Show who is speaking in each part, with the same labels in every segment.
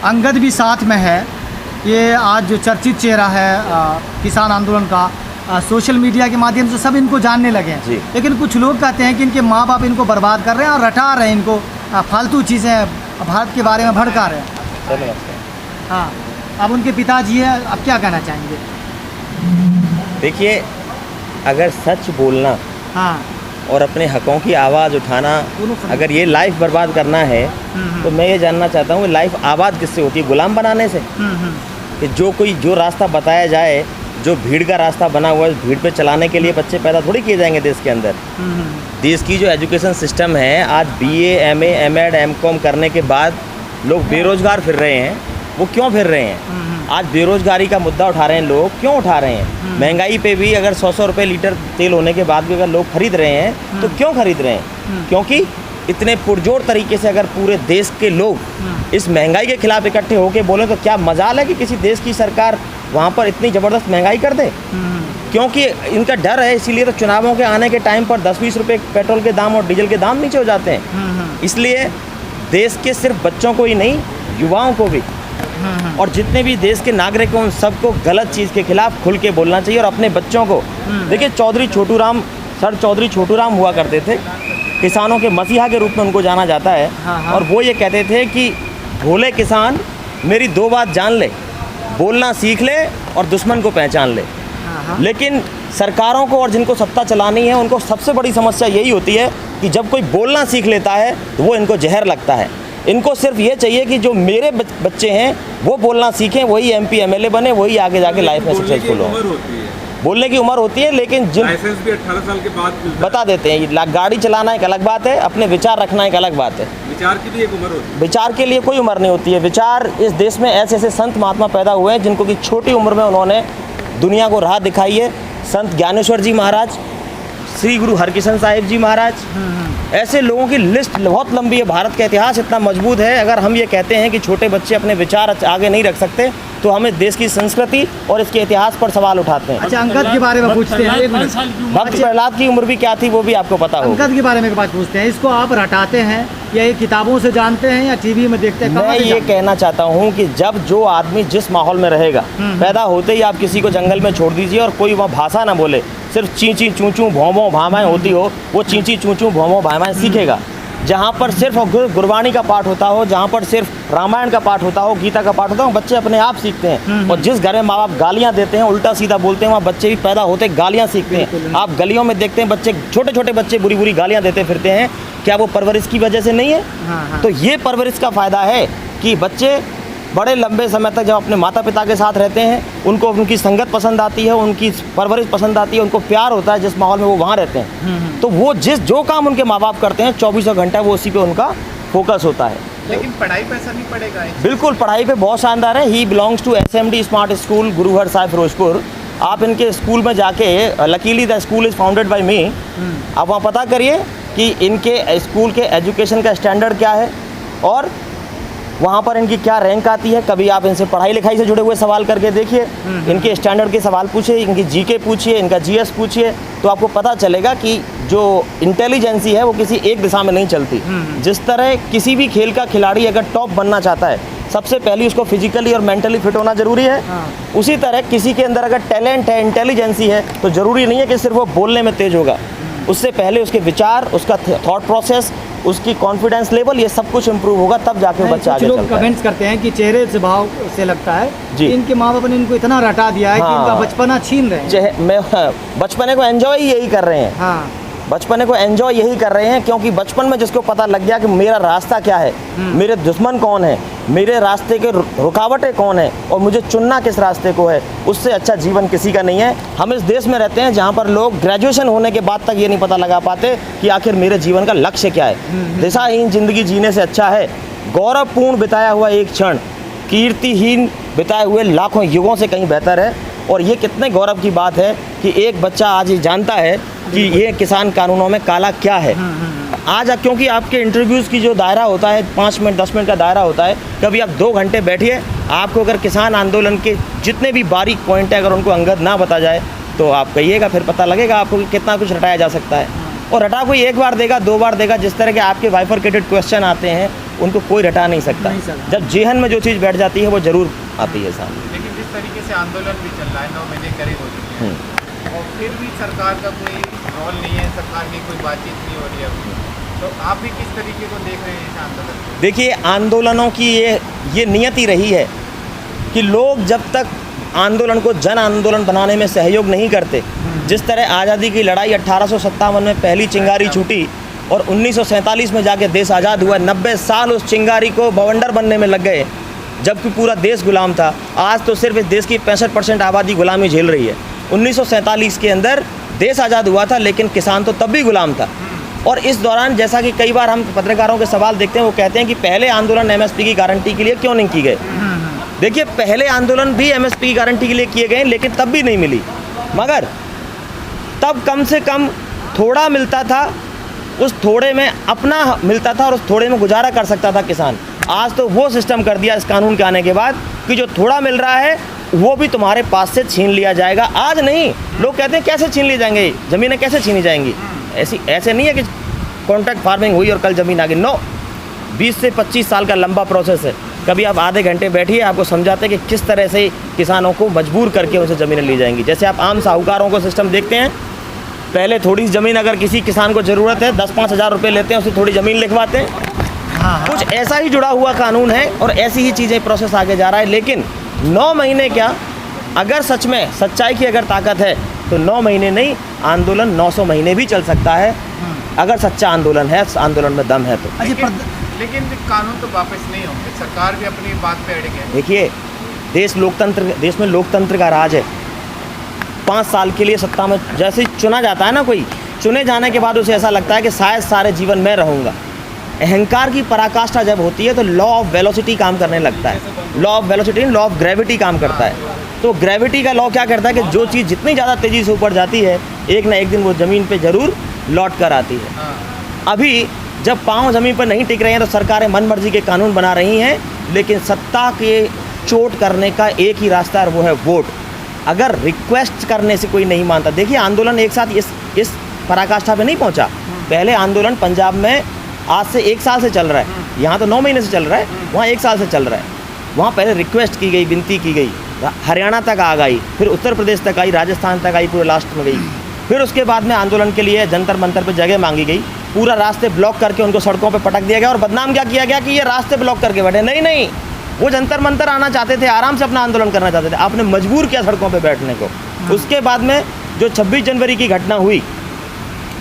Speaker 1: अंगद भी साथ में है। ये आज जो चर्चित चेहरा है किसान आंदोलन का, सोशल मीडिया के माध्यम से सब इनको जानने लगे हैं। लेकिन कुछ लोग कहते हैं कि इनके माँ बाप इनको बर्बाद कर रहे हैं और रटा रहे हैं, इनको फालतू चीज़ें भारत के बारे में भड़का रहे हैं। हाँ, अब उनके पिताजी है, अब क्या कहना चाहेंगे?
Speaker 2: देखिए, अगर सच बोलना
Speaker 1: हाँ
Speaker 2: और अपने हकों की आवाज़ उठाना, अगर ये लाइफ बर्बाद करना है तो मैं ये जानना चाहता हूँ लाइफ आबाद किससे होती है? गुलाम बनाने से। कि जो रास्ता बताया जाए, जो भीड़ का रास्ता बना हुआ है, भीड़ पे चलाने के लिए बच्चे पैदा थोड़ी किए जाएंगे देश के अंदर। देश की जो एजुकेशन सिस्टम है, आज BA, MA, M.Ed, M.Com करने के बाद लोग बेरोजगार फिर रहे हैं। वो क्यों फिर रहे हैं? आज बेरोजगारी का मुद्दा उठा रहे हैं लोग, क्यों उठा रहे हैं? महंगाई पे भी अगर 100 रुपये लीटर तेल होने के बाद भी अगर लोग खरीद रहे हैं तो क्यों खरीद रहे हैं? क्योंकि इतने पुरजोर तरीके से अगर पूरे देश के लोग इस महंगाई के खिलाफ इकट्ठे होकर बोलें तो क्या मजाल है कि किसी देश की सरकार वहाँ पर इतनी ज़बरदस्त महंगाई कर दे? क्योंकि इनका डर है, इसीलिए तो चुनावों के आने के टाइम पर 10-20 रुपये पेट्रोल के दाम और डीजल के दाम नीचे हो जाते हैं। इसलिए देश के सिर्फ बच्चों को ही नहीं, युवाओं को भी और जितने भी देश के नागरिक हैं उन सबको गलत चीज़ के खिलाफ खुल के बोलना चाहिए। और अपने बच्चों को देखिए, सर चौधरी छोटू राम हुआ करते थे, किसानों के मसीहा के रूप में उनको जाना जाता है। और वो ये कहते थे कि भोले किसान मेरी 2 बात जान ले, बोलना सीख ले और दुश्मन को पहचान ले। लेकिन सरकारों को और जिनको सत्ता चलानी है उनको सबसे बड़ी समस्या यही होती है कि जब कोई बोलना सीख लेता है तो वो इनको जहर लगता है। इनको सिर्फ ये चाहिए कि जो मेरे बच्चे हैं वो बोलना सीखें, वही MP MLA बने, वही आगे जाके लाइफ में सक्सेसफुल हो। बोलने की उम्र होती है, लेकिन जिन
Speaker 3: लाइसेंस भी 18 साल के बाद
Speaker 2: बता देते हैं। गाड़ी चलाना एक अलग बात है, अपने विचार रखना एक अलग बात है।
Speaker 3: विचार के लिए एक उम्र होती है?
Speaker 2: विचार के लिए कोई उम्र नहीं होती है। विचार, इस देश में ऐसे ऐसे संत महात्मा पैदा हुए हैं जिनको कि छोटी उम्र में उन्होंने दुनिया को राह दिखाई है। संत ज्ञानेश्वर जी महाराज, श्री गुरु हरकिशन साहिब जी महाराज, ऐसे लोगों की लिस्ट बहुत लंबी है। भारत का इतिहास इतना मजबूत है। अगर हम ये कहते हैं कि छोटे बच्चे अपने विचार आगे नहीं रख सकते तो हमें देश की संस्कृति और इसके इतिहास पर सवाल उठाते हैं।
Speaker 1: अच्छा, अंगद के बारे में पूछते हैं।
Speaker 2: भक्त प्रहलाद की उम्र भी क्या थी वो भी आपको पता होगा।
Speaker 1: अंगद के बारे में एक बात पूछते हैं, इसको आप रटाते हैं या ये किताबों से जानते हैं या TV में देखते हैं?
Speaker 2: मैं ये कहना चाहता हूँ कि जब जो आदमी जिस माहौल में रहेगा, पैदा होते ही आप किसी को जंगल में छोड़ दीजिए और कोई वहाँ भाषा ना बोले, सिर्फ चींची चूचू भौं भामाएँ होती हो, वो चींची चूचू भौं भामाएँ सीखेगा। जहाँ पर सिर्फ गुरबाणी का पाठ होता हो, जहाँ पर सिर्फ रामायण का पाठ होता हो, गीता का पाठ होता हो, बच्चे अपने आप सीखते हैं। और जिस घर में माँ बाप गालियाँ देते हैं, उल्टा सीधा बोलते हैं, वहाँ बच्चे भी पैदा होते गालियाँ सीखते हैं। आप गलियों में देखते हैं बच्चे, छोटे छोटे बच्चे बुरी बुरी गालियाँ देते फिरते हैं। क्या वो परवरिश की वजह से नहीं है? तो ये परवरिश का फ़ायदा है कि बच्चे बड़े लंबे समय तक जब अपने माता पिता के साथ रहते हैं, उनको उनकी संगत पसंद आती है, उनकी परवरिश पसंद आती है, उनको प्यार होता है जिस माहौल में वो वहाँ रहते हैं। तो वो जो काम उनके माँ बाप करते हैं 24 घंटा वो उसी पे उनका फोकस होता है।
Speaker 3: लेकिन पढ़ाई पे असर नहीं पड़ेगा?
Speaker 2: बिल्कुल, पढ़ाई पे बहुत शानदार है। He belongs to SMD smart school, Guruhar Sahib Firozpur. आप इनके स्कूल में जाके, luckily the school is founded by me, आप वहाँ पता करिए कि इनके स्कूल के एजुकेशन का स्टैंडर्ड क्या है और वहाँ पर इनकी क्या रैंक आती है। कभी आप इनसे पढ़ाई लिखाई से जुड़े हुए सवाल करके देखिए, इनके स्टैंडर्ड के सवाल पूछिए, इनकी GK पूछिए, इनका GS पूछिए, तो आपको पता चलेगा कि जो इंटेलिजेंसी है वो किसी एक दिशा में नहीं चलती। जिस तरह किसी भी खेल का खिलाड़ी अगर टॉप बनना चाहता है, सबसे पहले उसको फिजिकली और मेंटली फिट होना जरूरी है। उसी तरह किसी के अंदर अगर टैलेंट है, इंटेलिजेंसी है, तो ज़रूरी नहीं है कि सिर्फ वो बोलने में तेज होगा। उससे पहले उसके विचार, उसका थॉट प्रोसेस, उसकी कॉन्फिडेंस लेवल, ये सब कुछ इंप्रूव होगा, तब जाके बच्चा आगे चलता है।
Speaker 1: लोग कमेंट्स करते हैं कि चेहरे से भाव से लगता है कि इनके माँ बाप ने इनको इतना रटा दिया है कि इनका बचपना छीन रहे हैं।
Speaker 2: बचपने को एंजॉय यही कर रहे हैं। बचपने को एंजॉय यही कर रहे हैं क्योंकि बचपन में जिसको पता लग गया कि मेरा रास्ता क्या है, मेरे दुश्मन कौन है, मेरे रास्ते के रुकावटें कौन है और मुझे चुनना किस रास्ते को है, उससे अच्छा जीवन किसी का नहीं है। हम इस देश में रहते हैं जहाँ पर लोग ग्रेजुएशन होने के बाद तक ये नहीं पता लगा पाते कि आखिर मेरे जीवन का लक्ष्य क्या है। दिशाहीन जिंदगी जीने से अच्छा है गौरवपूर्ण बिताया हुआ एक क्षण कीर्तिहीन बिताए हुए लाखों युगों से कहीं बेहतर है। और ये कितने गौरव की बात है कि एक बच्चा आज ही जानता है कि ये किसान कानूनों में काला क्या है। आज क्योंकि आपके इंटरव्यूज़ की जो दायरा होता है 5 मिनट 10 मिनट का दायरा होता है, कभी आप 2 घंटे बैठिए, आपको अगर किसान आंदोलन के जितने भी बारीक पॉइंट है अगर उनको अंगद ना बता जाए तो आप कहिएगा, फिर पता लगेगा आपको कि कितना कुछ रटाया जा सकता है। और रटा कोई एक बार देगा 2 बार देगा, जिस तरह के आपके बाइफरकेटेड क्वेश्चन आते हैं उनको कोई रटा नहीं सकता। जब जेहन में जो चीज़ बैठ जाती है वो ज़रूर आती है सामने।
Speaker 3: लेकिन जिस तरीके से आंदोलन भी चल रहा है, 9 महीने करीब हो चुके हैं और फिर भी सरकार का कोई रोल नहीं है, सरकार की कोई बातचीत नहीं हो रही है, तो आप भी किस तरीके को देख रहे हैं इस आंदोलन को?
Speaker 2: देखिए, आंदोलनों की ये नियति रही है कि लोग जब तक आंदोलन को जन आंदोलन बनाने में सहयोग नहीं करते, जिस तरह आज़ादी की लड़ाई 1857 में पहली चिंगारी छूटी और 1947 में जाके देश आज़ाद हुआ, 90 साल उस चिंगारी को बवंडर बनने में लग गए, जबकि पूरा देश गुलाम था। आज तो सिर्फ इस देश की 65% आबादी गुलामी झेल रही है। 1947 के अंदर देश आज़ाद हुआ था, लेकिन किसान तो तब भी गुलाम था। और इस दौरान जैसा कि कई बार हम पत्रकारों के सवाल देखते हैं, वो कहते हैं कि पहले आंदोलन एमएसपी की गारंटी के लिए क्यों नहीं की गए। देखिए, पहले आंदोलन भी एमएसपी की गारंटी के लिए किए गए, लेकिन तब भी नहीं मिली। मगर तब कम से कम थोड़ा मिलता था, उस थोड़े में अपना मिलता था और उस थोड़े में गुजारा कर सकता था किसान। आज तो वो सिस्टम कर दिया इस कानून के आने के बाद कि जो थोड़ा मिल रहा है वो भी तुम्हारे पास से छीन लिया जाएगा। आज नहीं, लोग कहते हैं कैसे छीन ली जाएंगे, ज़मीनें कैसे छीनी जाएंगी। ऐसे नहीं है कि कॉन्ट्रैक्ट फार्मिंग हुई और कल ज़मीन आ गई। नो, 20 से 25 साल का लंबा प्रोसेस है। कभी आप आधे घंटे बैठिए, आपको समझाते हैं कि किस तरह से किसानों को मजबूर करके उनसे ज़मीनें ली जाएंगी। जैसे आप आम साहूकारों को सिस्टम देखते हैं, पहले थोड़ी ज़मीन अगर किसी किसान को ज़रूरत है 10-5 हज़ार रुपये लेते हैं, उससे थोड़ी ज़मीन लिखवाते हैं। कुछ ऐसा ही जुड़ा हुआ कानून है और ऐसी ही चीज़ें प्रोसेस आगे जा रहा है। लेकिन 9 महीने क्या, अगर सच में सच्चाई की अगर ताकत है तो 9 महीने नहीं, आंदोलन 900 महीने भी चल सकता है, अगर सच्चा आंदोलन है, आंदोलन में दम है तो।
Speaker 3: लेकिन कानून तो वापस नहीं होंगे, सरकार भी अपनी बात पे अड़े है।
Speaker 2: देखिए, देश में लोकतंत्र का राज है। 5 साल के लिए सत्ता में जैसे ही चुना जाता है ना, कोई चुने जाने के बाद उसे ऐसा लगता है कि शायद सारे जीवन में रहूँगा। अहंकार की पराकाष्ठा जब होती है तो लॉ ऑफ वेलोसिटी काम करने लगता है। Law of velocity, law of gravity काम करता है। तो ग्रेविटी का लॉ क्या करता है कि जो चीज़ जितनी ज़्यादा तेज़ी से ऊपर जाती है, एक ना एक दिन वो ज़मीन पे ज़रूर लौट कर आती है। अभी जब पाँव ज़मीन पर नहीं टिक रहे हैं तो सरकारें मनमर्जी के कानून बना रही हैं, लेकिन सत्ता के चोट करने का एक ही रास्ता है, वो है वोट। अगर रिक्वेस्ट करने से कोई नहीं मानता, देखिए आंदोलन एक साथ इस पराकाष्ठा पे नहीं पहुंचा। पहले आंदोलन पंजाब में आज से 1 साल से चल रहा है, यहाँ तो 9 महीने से चल रहा है, वहाँ 1 साल से चल रहा है। वहाँ पहले रिक्वेस्ट की गई, विनती की गई, हरियाणा तक आ गई, फिर उत्तर प्रदेश तक आई, राजस्थान तक आई, पूरे लास्ट में गई। फिर उसके बाद में आंदोलन के लिए जंतर मंतर पर जगह मांगी गई, पूरा रास्ते ब्लॉक करके उनको सड़कों पर पटक दिया गया और बदनाम क्या किया गया कि ये रास्ते ब्लॉक करके बैठे। नहीं, वो जंतर मंतर आना चाहते थे, आराम से अपना आंदोलन करना चाहते थे, आपने मजबूर किया सड़कों पे बैठने को। उसके बाद में जो 26 जनवरी की घटना हुई,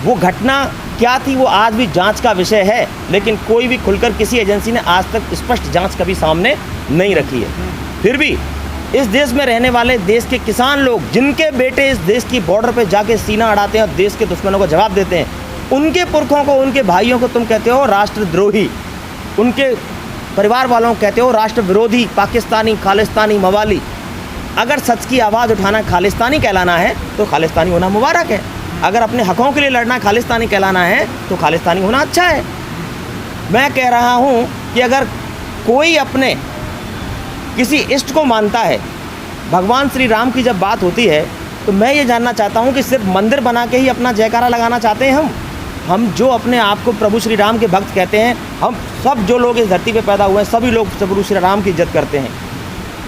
Speaker 2: वो घटना क्या थी वो आज भी जांच का विषय है, लेकिन कोई भी खुलकर किसी एजेंसी ने आज तक स्पष्ट जांच कभी सामने नहीं रखी है। फिर भी इस देश में रहने वाले देश के किसान लोग, जिनके बेटे इस देश की बॉर्डर पे जाके सीना अड़ाते हैं और देश के दुश्मनों को जवाब देते हैं, उनके पुरखों को, उनके भाइयों को तुम कहते हो राष्ट्रद्रोही, उनके परिवार वालों को कहते हो राष्ट्र विरोधी, पाकिस्तानी, खालिस्तानी, मवाली। अगर सच की आवाज़ उठाना खालिस्तानी कहलाना है तो खालिस्तानी होना मुबारक है। अगर अपने हकों के लिए लड़ना खालिस्तानी कहलाना है तो खालिस्तानी होना अच्छा है। मैं कह रहा हूँ कि अगर कोई अपने किसी इष्ट को मानता है, भगवान श्री राम की जब बात होती है तो मैं ये जानना चाहता हूँ कि सिर्फ मंदिर बना के ही अपना जयकारा लगाना चाहते हैं हम जो अपने आप को प्रभु श्री राम के भक्त कहते हैं, हम सब जो लोग इस धरती पे पैदा हुए हैं, सभी लोग प्रभु श्री राम की इज्जत करते हैं।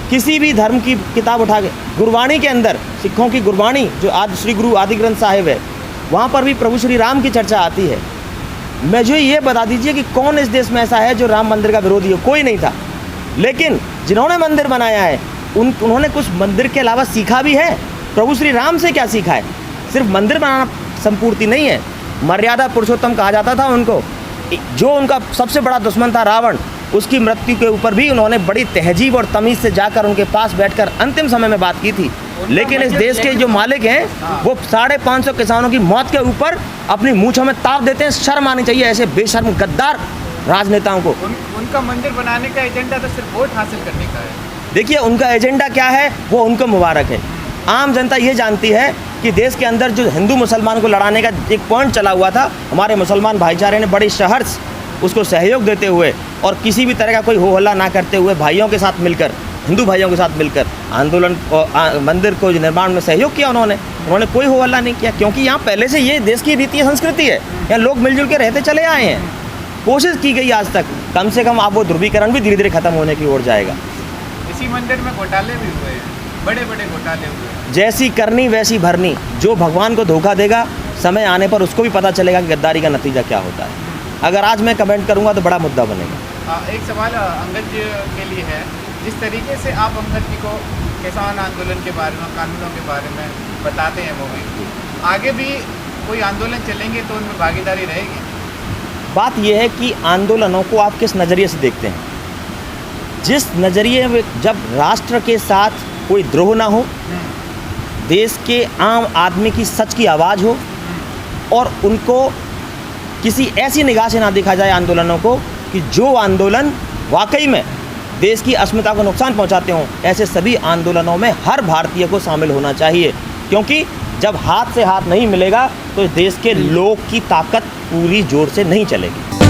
Speaker 2: किसी भी धर्म की किताब उठा के, गुरबाणी के अंदर, सिखों की गुरबाणी जो आज श्री गुरु आदि ग्रंथ साहिब है, वहाँ पर भी प्रभु श्री राम की चर्चा आती है। मुझे ये बता दीजिए कि कौन इस देश में ऐसा है जो राम मंदिर का विरोधी हो? कोई नहीं था। लेकिन जिन्होंने मंदिर बनाया है उन्होंने कुछ मंदिर के अलावा सीखा भी है। प्रभु श्री राम से क्या सीखा है? सिर्फ मंदिर बनाना संपूर्ति नहीं है। मर्यादा पुरुषोत्तम कहा जाता था उनको। जो उनका सबसे बड़ा दुश्मन था रावण, उसकी मृत्यु के ऊपर भी उन्होंने बड़ी तहजीब और तमीज़ से जाकर उनके पास बैठकर अंतिम समय में बात की थी। लेकिन इस देश के जो मालिक हैं वो 550 किसानों की मौत के ऊपर अपनी मूंछों में ताव देते हैं। शर्म आनी चाहिए ऐसे बेशर्म गद्दार राजनेताओं को।
Speaker 3: उनका मंदिर बनाने का एजेंडा तो सिर्फ वोट हासिल करने का है।
Speaker 2: देखिए उनका एजेंडा क्या है वो उनको मुबारक है। आम जनता ये जानती है कि देश के अंदर जो हिंदू मुसलमान को लड़ाने का एक पॉइंट चला हुआ था, हमारे मुसलमान भाईचारे ने बड़ी सहर्ष उसको सहयोग देते हुए और किसी भी तरह का कोई हो हल्ला ना करते हुए भाइयों के साथ मिलकर, हिंदू भाइयों के साथ मिलकर आंदोलन मंदिर को निर्माण में सहयोग किया। उन्होंने कोई हो हल्ला नहीं किया, क्योंकि यहाँ पहले से ये देश की रीति संस्कृति है। यहाँ लोग मिलजुल के रहते चले आए हैं। कोशिश की गई आज तक, कम से कम अब वो ध्रुवीकरण भी धीरे धीरे खत्म होने की ओर जाएगा।
Speaker 3: इसी मंदिर में घोटाले भी हुए हैं, बड़े बड़े घोटाले हुए हैं।
Speaker 2: जैसी करनी वैसी भरनी, जो भगवान को धोखा देगा समय आने पर उसको भी पता चलेगा कि गद्दारी का नतीजा क्या होता है। अगर आज मैं कमेंट करूंगा तो बड़ा मुद्दा बनेगा।
Speaker 3: एक सवाल अंगद जी के लिए है, जिस तरीके से आप अंगद जी को किसान आंदोलन के बारे में, कानूनों के बारे में बताते हैं मूवी, आगे भी कोई आंदोलन चलेंगे तो उनमें भागीदारी रहेगी?
Speaker 2: बात यह है कि आंदोलनों को आप किस नज़रिए से देखते हैं। जिस नज़रिए में जब राष्ट्र के साथ कोई द्रोह ना हो, देश के आम आदमी की सच की आवाज़ हो और उनको किसी ऐसी निगाह से ना देखा जाए आंदोलनों को कि जो आंदोलन वाकई में देश की अस्मिता को नुकसान पहुंचाते हों, ऐसे सभी आंदोलनों में हर भारतीय को शामिल होना चाहिए। क्योंकि जब हाथ से हाथ नहीं मिलेगा तो देश के लोग की ताकत पूरी जोर से नहीं चलेगी।